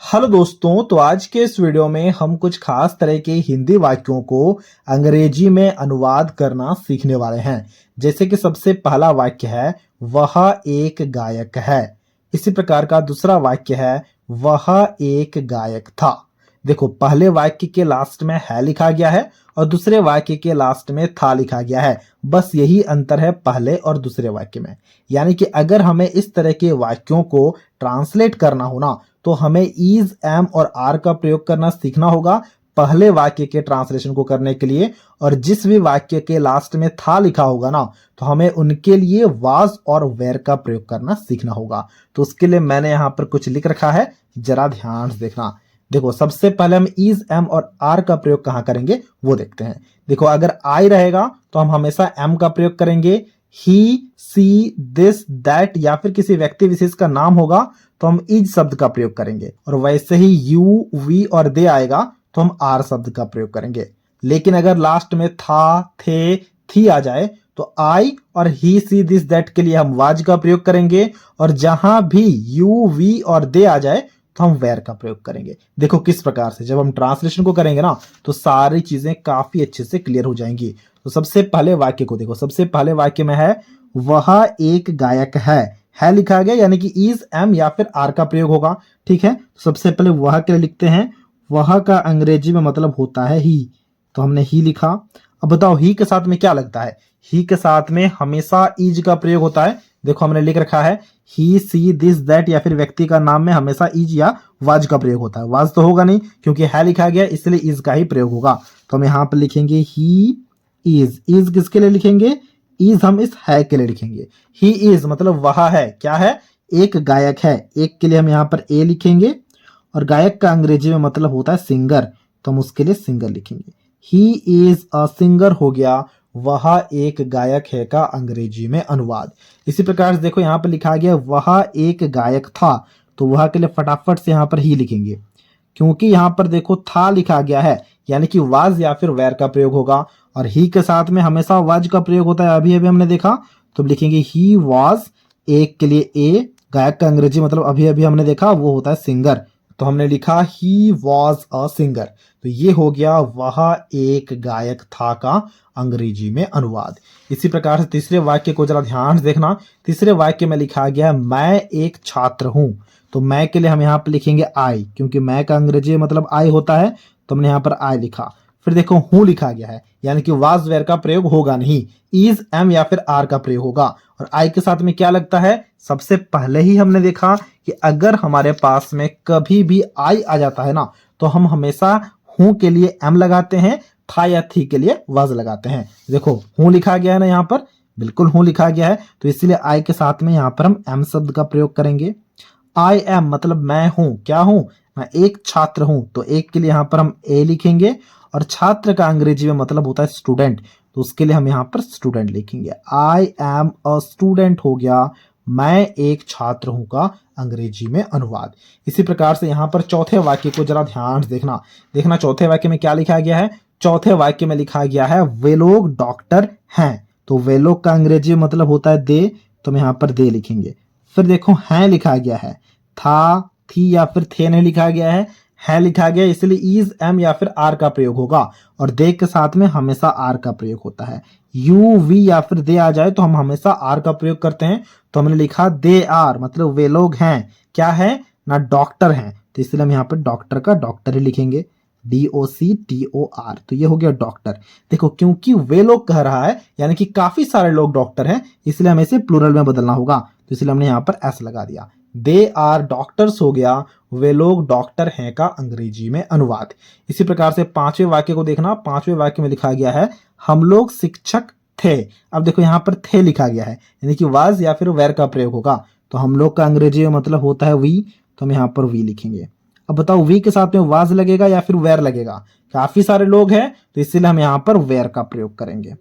Hello दोस्तों, तो आज के इस वीडियो में हम कुछ खास तरह के हिंदी वाक्यों को अंग्रेजी में अनुवाद करना सीखने वाले हैं। जैसे कि सबसे पहला वाक्य है वह एक गायक है। इसी प्रकार का दूसरा वाक्य है वह एक गायक था। देखो, पहले वाक्य के लास्ट में है लिखा गया है और दूसरे वाक्य के लास्ट में था लिखा गया है। बस यही अंतर है पहले और दूसरे वाक्य में। यानी कि अगर हमें इस तरह के वाक्यों को ट्रांसलेट करना हो ना, तो हमें इज, एम और आर का प्रयोग करना सीखना होगा पहले वाक्य के ट्रांसलेशन को करने के लिए। और जिस भी वाक्य के लास्ट में था लिखा होगा ना, तो हमें उनके लिए वाज और वेर का प्रयोग करना सीखना होगा। तो उसके लिए मैंने यहां पर कुछ लिख रखा है, जरा ध्यान से देखना। देखो, सबसे पहले हम इज, एम और आर का प्रयोग कहां करेंगे वो देखते हैं। देखो, अगर आई रहेगा तो हम हमेशा एम का प्रयोग करेंगे। ही, सी, दिस, दैट या फिर किसी व्यक्ति विशेष का नाम होगा तो हम इज शब्द का प्रयोग करेंगे। और वैसे ही यू, वी और दे आएगा तो हम आर शब्द का प्रयोग करेंगे। लेकिन अगर लास्ट में था, थे, थी आ जाए तो आई और ही, सी, दिस, दैट के लिए हम वाज का प्रयोग करेंगे। और जहां भी यू, वी और दे आ जाए तो हम वेर का प्रयोग करेंगे। देखो किस प्रकार से जब हम ट्रांसलेशन को करेंगे ना, तो सारी चीजें काफी अच्छे से क्लियर हो जाएंगी। तो सबसे पहले वाक्य को देखो। सबसे पहले वाक्य में है वह एक गायक है लिखा गया, यानी कि इज, एम या फिर आर का प्रयोग होगा। ठीक है, तो सबसे पहले वह के लिए लिखते हैं। वह का अंग्रेजी में मतलब होता है ही, तो हमने ही लिखा। अब बताओ ही के साथ में क्या लगता है। ही के साथ में हमेशा इज का प्रयोग होता है। देखो, हमने लिख रखा है ही, सी, दिस, दैट या फिर व्यक्ति का नाम में हमेशा इज या वाज का प्रयोग होता है। वाज तो होगा नहीं क्योंकि है लिखा गया, इसलिए इज का ही प्रयोग होगा। तो हम यहां पर लिखेंगे ही इज। इज किसके लिए लिखेंगे? इज हम इस है के लिए लिखेंगे। ही इज मतलब वह है, क्या है? एक गायक है। एक के लिए हम यहाँ पर ए लिखेंगे। और गायक का अंग्रेजी में मतलब होता है सिंगर, तो हम उसके लिए सिंगर लिखेंगे। ही इज अ सिंगर हो गया वह एक गायक है का अंग्रेजी में अनुवाद। इसी प्रकार से देखो, यहाँ पर लिखा गया वह एक गायक था, तो वह के लिए फटाफट से यहाँ पर ही लिखेंगे। क्योंकि यहां पर देखो था लिखा गया है, यानी कि वाज या फिर वेर का प्रयोग होगा। और ही के साथ में हमेशा वाज का प्रयोग होता है, अभी अभी हमने देखा। तो लिखेंगे ही वाज। एक के लिए ए, गायक का अंग्रेजी मतलब अभी अभी हमने देखा वो होता है सिंगर, तो हमने लिखा ही वाज अ सिंगर। तो ये हो गया वह एक गायक था का अंग्रेजी में अनुवाद। इसी प्रकार से तीसरे वाक्य को जरा ध्यान से देखना। तीसरे वाक्य में लिखा गया मैं एक छात्र हूं, तो मैं के लिए हम यहाँ पर लिखेंगे आई, क्योंकि मैं का अंग्रेजी मतलब आई होता है, तो हमने यहाँ पर आई लिखा। फिर देखो हूं लिखा गया है, यानी कि वाज वेर का प्रयोग होगा नहीं, इज, एम या फिर आर का प्रयोग होगा। और आई के साथ में क्या लगता है? सबसे पहले ही हमने देखा कि अगर हमारे पास में कभी भी आई आ जाता है ना, तो हम हमेशा हूं के लिए एम लगाते हैं, था या थी के लिए वाज लगाते हैं। देखो हूं लिखा गया है ना यहाँ पर, बिल्कुल हूं लिखा गया है, तो इसलिए आई के साथ में यहाँ पर हम एम शब्द का प्रयोग करेंगे। आई एम मतलब मैं हूं, क्या हूं? मैं एक छात्र हूं, तो एक के लिए यहां पर हम ए लिखेंगे। और छात्र का अंग्रेजी में मतलब होता है स्टूडेंट, तो उसके लिए हम यहां पर स्टूडेंट लिखेंगे। आई एम अ स्टूडेंट हो गया मैं एक छात्र हूं का अंग्रेजी में अनुवाद। इसी प्रकार से यहां पर चौथे वाक्य को जरा ध्यान से देखना। देखना चौथे वाक्य में क्या लिखा गया है। चौथे वाक्य में लिखा गया है वे लोग डॉक्टर हैं, तो वे लोग का अंग्रेजी में मतलब होता है दे, तो हम यहां पर दे लिखेंगे। फिर देखो है लिखा गया है, था, थी या फिर थे नहीं लिखा गया है लिखा गया, इसलिए इज, एम या फिर आर का प्रयोग होगा। और दे के साथ में हमेशा आर का प्रयोग होता है। यू, वी या फिर दे आ जाए तो हम हमेशा आर का प्रयोग करते हैं, तो हमने लिखा दे आर मतलब वे लोग हैं, क्या है ना, डॉक्टर हैं, तो इसलिए हम यहाँ पर डॉक्टर का डॉक्टर ही लिखेंगे, DOCTOR। तो ये हो गया डॉक्टर। देखो क्योंकि वे लोग कह रहा है, यानी कि काफी सारे लोग डॉक्टर हैं, इसलिए हमें इसे प्लूरल में बदलना होगा, तो इसलिए हमने यहाँ पर एस लगा दिया। दे आर डॉक्टर्स हो गया वे लोग डॉक्टर हैं का अंग्रेजी में अनुवाद। इसी प्रकार से पांचवें वाक्य को देखना। पांचवें वाक्य में लिखा गया है हम लोग शिक्षक थे। अब देखो यहाँ पर थे लिखा गया है, यानी कि वाज या फिर वेर का प्रयोग होगा, तो हम लोग का अंग्रेजी में मतलब होता है वी, तो हम यहाँ पर वी लिखेंगे। अब बताओ वी के साथ में वाज लगेगा या फिर वेर लगेगा? काफी सारे लोग हैं, तो इसलिए हम यहाँ पर वेर का प्रयोग करेंगे,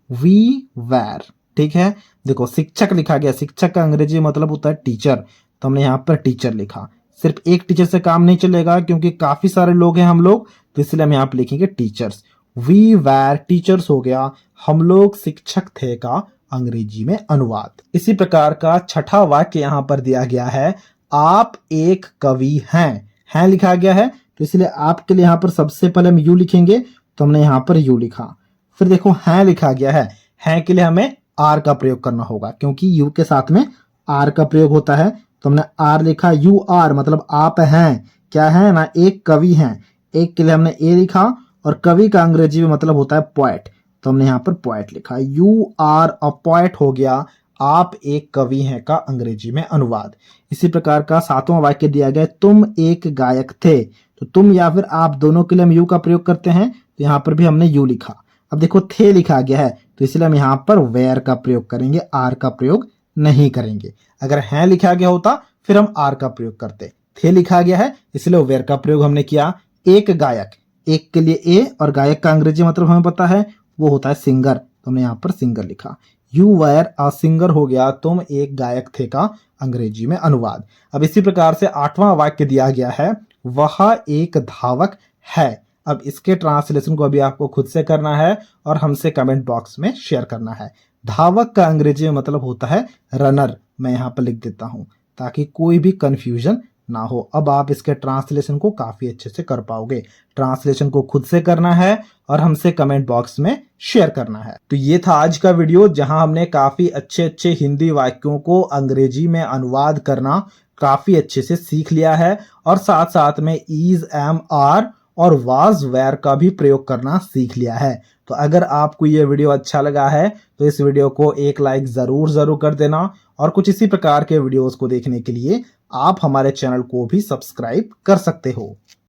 वी वेर। ठीक है, देखो शिक्षक लिखा गया, शिक्षक का अंग्रेजी मतलब होता है टीचर, तो हमने यहाँ पर टीचर लिखा। सिर्फ एक टीचर से काम नहीं चलेगा क्योंकि काफी सारे लोग हैं हम लोग, तो इसलिए हम यहाँ पर लिखेंगे टीचर्स। वी वेर टीचर्स हो गया हम लोग शिक्षक थे का अंग्रेजी में अनुवाद। इसी प्रकार का छठा वाक्य यहाँ पर दिया गया है आप एक कवि हैं। हैं लिखा गया है, तो इसलिए आपके लिए यहाँ पर सबसे पहले हम यू लिखेंगे, तो हमने यहाँ पर यू लिखा। फिर देखो हैं लिखा गया है, हैं के लिए हमें आर का प्रयोग करना होगा, क्योंकि यू के साथ में आर का प्रयोग होता है, तो हमने आर लिखा। यू आर मतलब आप हैं, क्या है ना, एक कवि हैं। एक के लिए हमने ए लिखा, और कवि का अंग्रेजी में मतलब होता है पोएट, तो हमने यहाँ पर पोएट लिखा। यू आर अ पोएट हो गया आप एक कवि हैं का अंग्रेजी में अनुवाद। इसी प्रकार का 7वां वाक्य दिया गया, तुम एक गायक थे, तो तुम या फिर आप दोनों के लिए हम यू का प्रयोग करते हैं, तो यहाँ पर भी हमने यू लिखा। अब देखो थे लिखा गया है, तो इसलिए हम यहाँ पर वेयर का प्रयोग करेंगे, आर का प्रयोग नहीं करेंगे। अगर हैं लिखा गया होता फिर हम आर का प्रयोग करते। थे लिखा गया है इसलिए वेयर का प्रयोग हमने किया। एक गायक, एक के लिए ए, और गायक का अंग्रेजी मतलब हमें पता है वो होता है सिंगर, तो हमने यहाँ पर सिंगर लिखा। यू वेयर अ सिंगर हो गया तुम एक गायक थे का अंग्रेजी में अनुवाद। अब इसी प्रकार से 8वां वाक्य दिया गया है, वह एक धावक है। अब इसके ट्रांसलेशन को अभी आपको खुद से करना है और हमसे कमेंट बॉक्स में शेयर करना है। धावक का अंग्रेजी में मतलब होता है रनर, मैं यहाँ पर लिख देता हूँ ताकि कोई भी कंफ्यूजन ना हो। अब आप इसके ट्रांसलेशन को काफी अच्छे से कर पाओगे। ट्रांसलेशन को खुद से करना है और हमसे कमेंट बॉक्स में शेयर करना है। तो ये था आज का वीडियो, जहां हमने काफी अच्छे अच्छे हिंदी वाक्यों को अंग्रेजी में अनुवाद करना काफी अच्छे से सीख लिया है, और साथ साथ में इज, एम, आर और वाज, वेयर का भी प्रयोग करना सीख लिया है। तो अगर आपको ये वीडियो अच्छा लगा है तो इस वीडियो को एक लाइक जरूर कर देना, और कुछ इसी प्रकार के वीडियोस को देखने के लिए आप हमारे चैनल को भी सब्सक्राइब कर सकते हो।